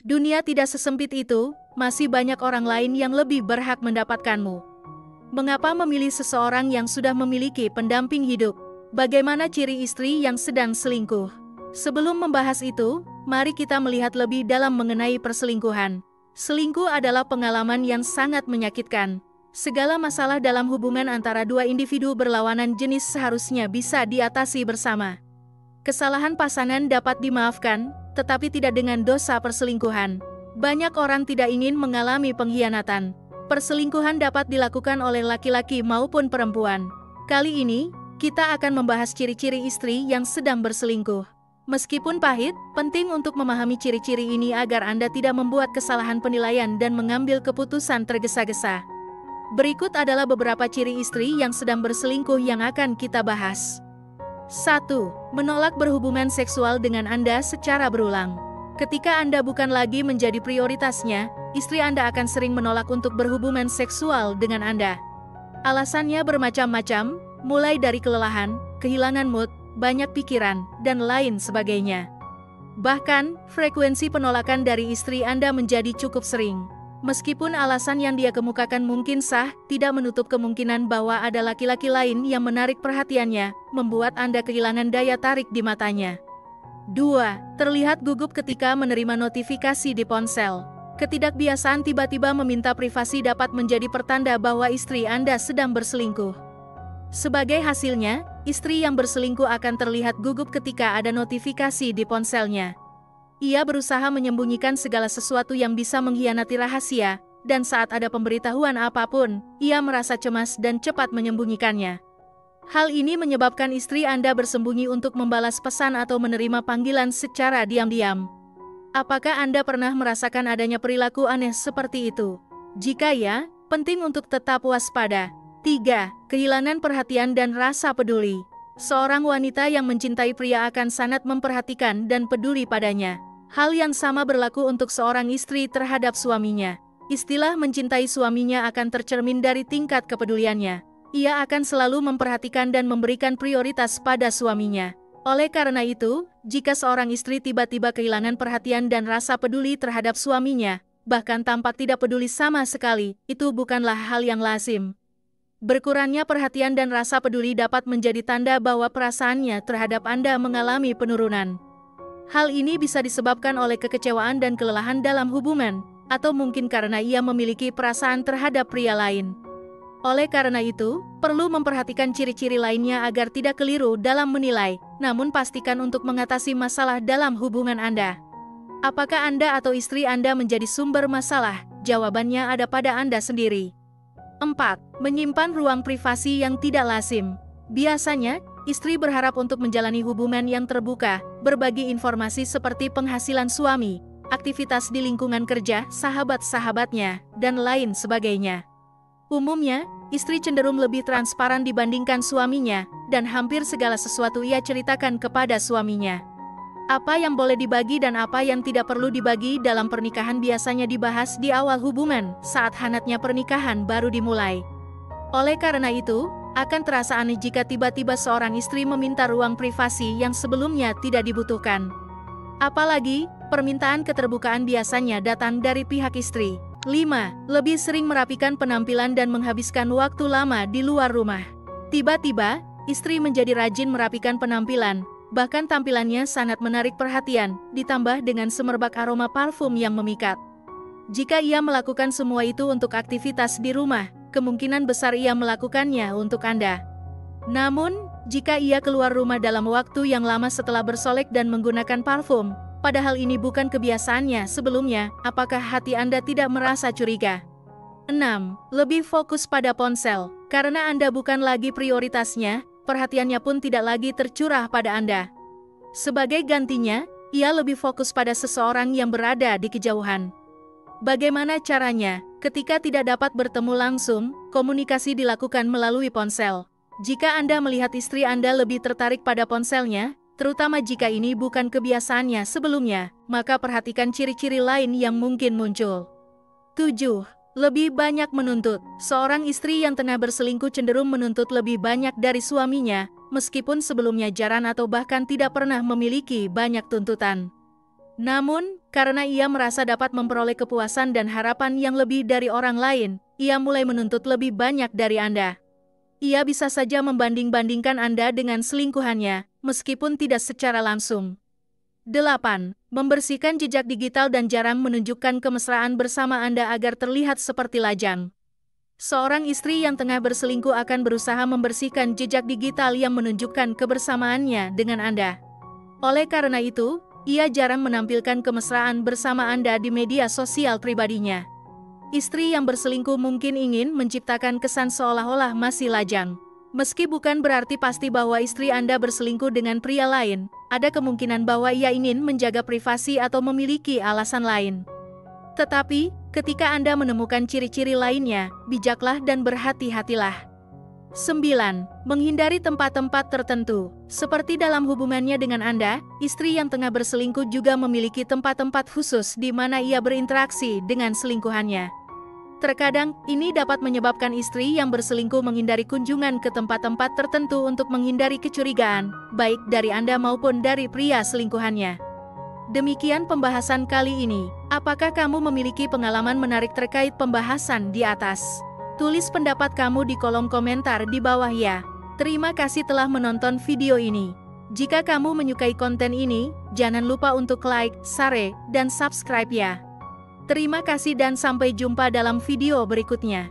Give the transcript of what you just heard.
Dunia tidak sesempit itu, masih banyak orang lain yang lebih berhak mendapatkanmu. Mengapa memilih seseorang yang sudah memiliki pendamping hidup? Bagaimana ciri istri yang sedang selingkuh? Sebelum membahas itu, mari kita melihat lebih dalam mengenai perselingkuhan. Selingkuh adalah pengalaman yang sangat menyakitkan. Segala masalah dalam hubungan antara dua individu berlawanan jenis seharusnya bisa diatasi bersama. Kesalahan pasangan dapat dimaafkan, tetapi tidak dengan dosa perselingkuhan. Banyak orang tidak ingin mengalami pengkhianatan. Perselingkuhan dapat dilakukan oleh laki-laki maupun perempuan. Kali ini, kita akan membahas ciri-ciri istri yang sedang berselingkuh. Meskipun pahit, penting untuk memahami ciri-ciri ini agar Anda tidak membuat kesalahan penilaian dan mengambil keputusan tergesa-gesa. Berikut adalah beberapa ciri istri yang sedang berselingkuh yang akan kita bahas. 1. Menolak berhubungan seksual dengan Anda secara berulang. Ketika Anda bukan lagi menjadi prioritasnya, istri Anda akan sering menolak untuk berhubungan seksual dengan Anda. Alasannya bermacam-macam, mulai dari kelelahan, kehilangan mood, banyak pikiran, dan lain sebagainya. Bahkan, frekuensi penolakan dari istri Anda menjadi cukup sering. Meskipun alasan yang dia kemukakan mungkin sah, tidak menutup kemungkinan bahwa ada laki-laki lain yang menarik perhatiannya, membuat Anda kehilangan daya tarik di matanya. 2. Terlihat gugup ketika menerima notifikasi di ponsel. Ketidakbiasaan tiba-tiba meminta privasi dapat menjadi pertanda bahwa istri Anda sedang berselingkuh. Sebagai hasilnya, istri yang berselingkuh akan terlihat gugup ketika ada notifikasi di ponselnya. Ia berusaha menyembunyikan segala sesuatu yang bisa mengkhianati rahasia, dan saat ada pemberitahuan apapun, ia merasa cemas dan cepat menyembunyikannya. Hal ini menyebabkan istri Anda bersembunyi untuk membalas pesan atau menerima panggilan secara diam-diam. Apakah Anda pernah merasakan adanya perilaku aneh seperti itu? Jika ya, penting untuk tetap waspada. 3. Kehilangan perhatian dan rasa peduli. Seorang wanita yang mencintai pria akan sangat memperhatikan dan peduli padanya. Hal yang sama berlaku untuk seorang istri terhadap suaminya. Istilah mencintai suaminya akan tercermin dari tingkat kepeduliannya. Ia akan selalu memperhatikan dan memberikan prioritas pada suaminya. Oleh karena itu, jika seorang istri tiba-tiba kehilangan perhatian dan rasa peduli terhadap suaminya, bahkan tampak tidak peduli sama sekali, itu bukanlah hal yang lazim. Berkurangnya perhatian dan rasa peduli dapat menjadi tanda bahwa perasaannya terhadap Anda mengalami penurunan. Hal ini bisa disebabkan oleh kekecewaan dan kelelahan dalam hubungan, atau mungkin karena ia memiliki perasaan terhadap pria lain. Oleh karena itu, perlu memperhatikan ciri-ciri lainnya agar tidak keliru dalam menilai, namun pastikan untuk mengatasi masalah dalam hubungan Anda. Apakah Anda atau istri Anda menjadi sumber masalah? Jawabannya ada pada Anda sendiri. 4. Menyimpan ruang privasi yang tidak lazim. Biasanya, istri berharap untuk menjalani hubungan yang terbuka, berbagi informasi seperti penghasilan suami, aktivitas di lingkungan kerja, sahabat-sahabatnya, dan lain sebagainya. Umumnya, istri cenderung lebih transparan dibandingkan suaminya, dan hampir segala sesuatu ia ceritakan kepada suaminya. Apa yang boleh dibagi dan apa yang tidak perlu dibagi dalam pernikahan biasanya dibahas di awal hubungan, saat hangatnya pernikahan baru dimulai. Oleh karena itu, akan terasa aneh jika tiba-tiba seorang istri meminta ruang privasi yang sebelumnya tidak dibutuhkan. Apalagi, permintaan keterbukaan biasanya datang dari pihak istri. 5. Lebih sering merapikan penampilan dan menghabiskan waktu lama di luar rumah. Tiba-tiba, istri menjadi rajin merapikan penampilan, bahkan tampilannya sangat menarik perhatian, ditambah dengan semerbak aroma parfum yang memikat. Jika ia melakukan semua itu untuk aktivitas di rumah, kemungkinan besar ia melakukannya untuk Anda. Namun, jika ia keluar rumah dalam waktu yang lama setelah bersolek dan menggunakan parfum, padahal ini bukan kebiasaannya sebelumnya, apakah hati Anda tidak merasa curiga? 6. Lebih fokus pada ponsel. Karena Anda bukan lagi prioritasnya, perhatiannya pun tidak lagi tercurah pada Anda. Sebagai gantinya, ia lebih fokus pada seseorang yang berada di kejauhan. Bagaimana caranya? Ketika tidak dapat bertemu langsung, komunikasi dilakukan melalui ponsel. Jika Anda melihat istri Anda lebih tertarik pada ponselnya, terutama jika ini bukan kebiasaannya sebelumnya, maka perhatikan ciri-ciri lain yang mungkin muncul. 7. Lebih banyak menuntut. Seorang istri yang tengah berselingkuh cenderung menuntut lebih banyak dari suaminya, meskipun sebelumnya jarang atau bahkan tidak pernah memiliki banyak tuntutan. Namun, Karena ia merasa dapat memperoleh kepuasan dan harapan yang lebih dari orang lain, ia mulai menuntut lebih banyak dari Anda. Ia bisa saja membanding-bandingkan Anda dengan selingkuhannya, meskipun tidak secara langsung. 8. Membersihkan jejak digital dan jarang menunjukkan kemesraan bersama Anda agar terlihat seperti lajang. Seorang istri yang tengah berselingkuh akan berusaha membersihkan jejak digital yang menunjukkan kebersamaannya dengan Anda. Oleh karena itu, ia jarang menampilkan kemesraan bersama Anda di media sosial pribadinya. Istri yang berselingkuh mungkin ingin menciptakan kesan seolah-olah masih lajang. Meski bukan berarti pasti bahwa istri Anda berselingkuh dengan pria lain, ada kemungkinan bahwa ia ingin menjaga privasi atau memiliki alasan lain. Tetapi, ketika Anda menemukan ciri-ciri lainnya, bijaklah dan berhati-hatilah. 9. Menghindari tempat-tempat tertentu. Seperti dalam hubungannya dengan Anda, istri yang tengah berselingkuh juga memiliki tempat-tempat khusus di mana ia berinteraksi dengan selingkuhannya. Terkadang, ini dapat menyebabkan istri yang berselingkuh menghindari kunjungan ke tempat-tempat tertentu untuk menghindari kecurigaan, baik dari Anda maupun dari pria selingkuhannya. Demikian pembahasan kali ini. Apakah kamu memiliki pengalaman menarik terkait pembahasan di atas? Tulis pendapat kamu di kolom komentar di bawah ya. Terima kasih telah menonton video ini. Jika kamu menyukai konten ini, jangan lupa untuk like, share, dan subscribe ya. Terima kasih dan sampai jumpa dalam video berikutnya.